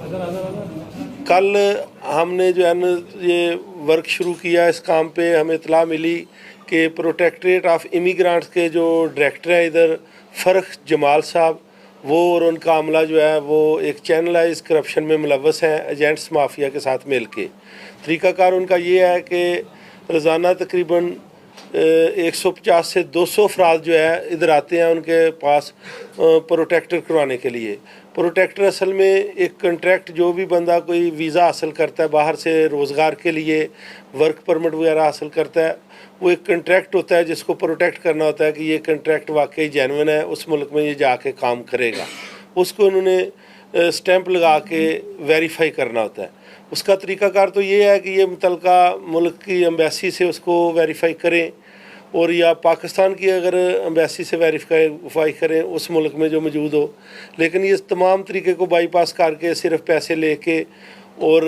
कल हमने जो है न ये वर्क शुरू किया, इस काम पे हमें इत्तला मिली कि प्रोटेक्टरेट ऑफ इमिग्रेंट्स के जो डायरेक्टर हैं इधर फ़र्ख जमाल साहब, वो और उनका अमला जो है वो एक चैनलाइज करप्शन में मुलव्वस हैं एजेंट्स माफिया के साथ मिल के। तरीक़ाकार उनका ये है कि रोज़ाना तकरीबन 150 से 200 अफराद जो है इधर आते हैं उनके पास प्रोटेक्टर करवाने के लिए। प्रोटेक्टर असल में एक कंट्रैक्ट, जो भी बंदा कोई वीज़ा हासिल करता है बाहर से रोज़गार के लिए, वर्क परमिट वगैरह हासिल करता है, वो एक कंट्रैक्ट होता है जिसको प्रोटेक्ट करना होता है कि ये कंट्रैक्ट वाकई जेन्युइन है, उस मुल्क में ये जाके काम करेगा। उसको उन्होंने स्टैंप लगा के वेरीफाई करना होता है। उसका तरीक़ाकार तो ये है कि ये मुतलका मुल्क की एम्बेसी से उसको वेरीफाई करें, और या पाकिस्तान की अगर एम्बेसी से वेरीफाई करें उस मुल्क में जो मौजूद हो। लेकिन ये तमाम तरीके को बाईपास करके सिर्फ पैसे लेके और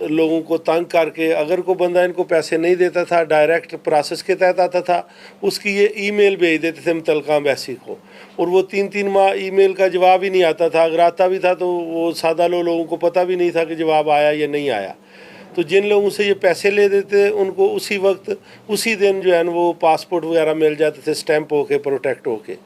लोगों को तंग करके, अगर कोई बंदा इनको पैसे नहीं देता था, डायरेक्ट प्रोसेस के तहत आता था, उसकी ये ईमेल भेज देते थे मुतलका एम्बेसी को, और वो 3-3 माह ईमेल का जवाब ही नहीं आता था। अगर आता भी था तो वो सादा लोगों को पता भी नहीं था कि जवाब आया या नहीं आया। तो जिन लोगों से ये पैसे ले देते उनको उसी वक्त उसी दिन जो है ना वो पासपोर्ट वगैरह मिल जाते थे, स्टैंप होके, प्रोटेक्ट होके।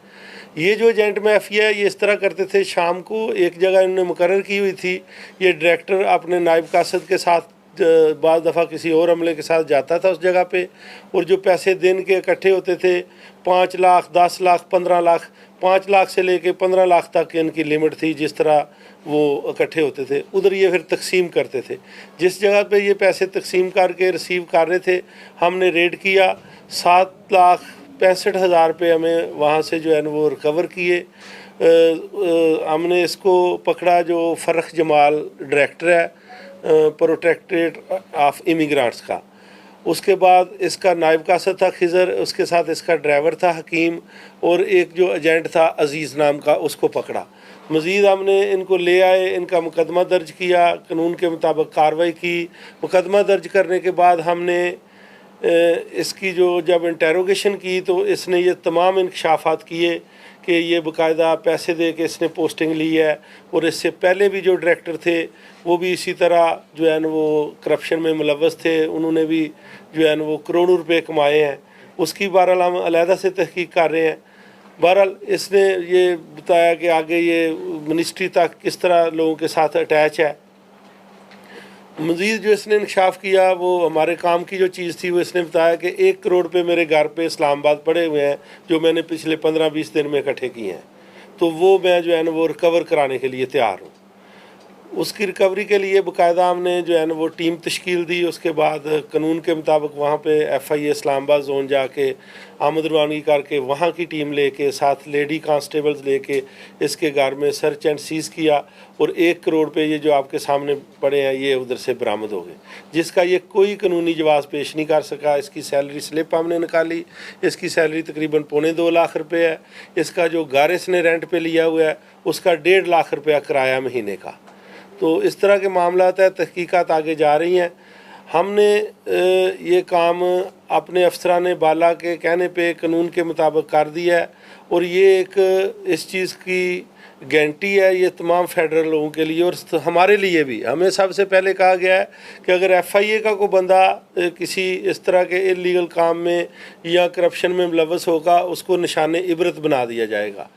ये जो एजेंट माफिया है ये इस तरह करते थे, शाम को एक जगह इन्होंने मुकर्रर की हुई थी, ये डायरेक्टर अपने नायब कासद के साथ बाज़ दफ़ा किसी और अमले के साथ जाता था उस जगह पे, और जो पैसे दिन के इकट्ठे होते थे 5 लाख, 10 लाख, 15 लाख, 5 लाख से लेके 15 लाख तक इनकी लिमिट थी, जिस तरह वो इकट्ठे होते थे उधर ये फिर तकसीम करते थे। जिस जगह पे ये पैसे तकसीम करके रिसीव कर रहे थे, हमने रेड किया, 7,65,000 रुपये हमें वहाँ से जो है ना वो रिकवर किए। हमने इसको पकड़ा, जो फ़र्ख जमाल डायरेक्टर है प्रोटेक्टरेट ऑफ इमिग्रेंट्स का। उसके बाद इसका नायब कासद था खिज़र, उसके साथ इसका ड्राइवर था हकीम, और एक जो एजेंट था अज़ीज़ नाम का, उसको पकड़ा। मज़ीद हमने इनको ले आए, इनका मुकदमा दर्ज किया, कानून के मुताबिक कार्रवाई की। मुकदमा दर्ज करने के बाद हमने इसकी जो जब इंटेरोगेशन की तो इसने ये तमाम इंकशाफात किए कि ये बाकायदा पैसे दे के इसने पोस्टिंग ली है, और इससे पहले भी जो डायरेक्टर थे वो भी इसी तरह जो है ना वो करप्शन में मुलव्वस थे, उन्होंने भी जो है ना वो करोड़ों रुपए कमाए हैं। उसकी बहरहाल हम अलहदा से तहकीक कर रहे हैं। बहरहाल इसने ये बताया कि आगे ये मिनिस्ट्री तक किस तरह लोगों के साथ अटैच है। मज़ीद जो इसने इंकशाफ किया वो हमारे काम की जो चीज़ थी, वो इसने बताया कि 1 करोड़ रुपये मेरे घर पे इस्लामाबाद पड़े हुए हैं जो मैंने पिछले 15-20 दिन में इकट्ठे किए हैं, तो वो मैं जो है ना वो रिकवर कराने के लिए तैयार हूँ। उसकी रिकवरी के लिए बाकायदा हमने जो है ना वो टीम तश्कील दी। उसके बाद कानून के मुताबिक वहाँ पे FIA इस्लामाबाद जोन जाके आमद रवानगी करके वहाँ की टीम लेके साथ लेडी कांस्टेबल्स लेके इसके घर में सर्च एंड सीज़ किया, और 1 करोड़ रुपये ये जो आपके सामने पड़े हैं ये उधर से बरामद हो गए, जिसका ये कोई कानूनी जवाब पेश नहीं कर सका। इसकी सैलरी स्लिप हमने निकाली, इसकी सैलरी तकरीबन 2.25 लाख रुपये है। इसका जो घर इसने रेंट पे लिया हुआ है उसका 1.5 लाख रुपया किराया महीने का। तो इस तरह के मामला है, तहकीकात आगे जा रही हैं। हमने ये काम अपने अफसरान बाला के कहने पे कानून के मुताबिक कर दिया है, और ये एक इस चीज़ की गारंटी है ये तमाम फेडरल लोगों के लिए और हमारे लिए भी। हमें सबसे पहले कहा गया है कि अगर FIA का कोई बंदा किसी इस तरह के इलीगल काम में या करप्शन में मुलव्वस होगा उसको निशाने इबरत बना दिया जाएगा।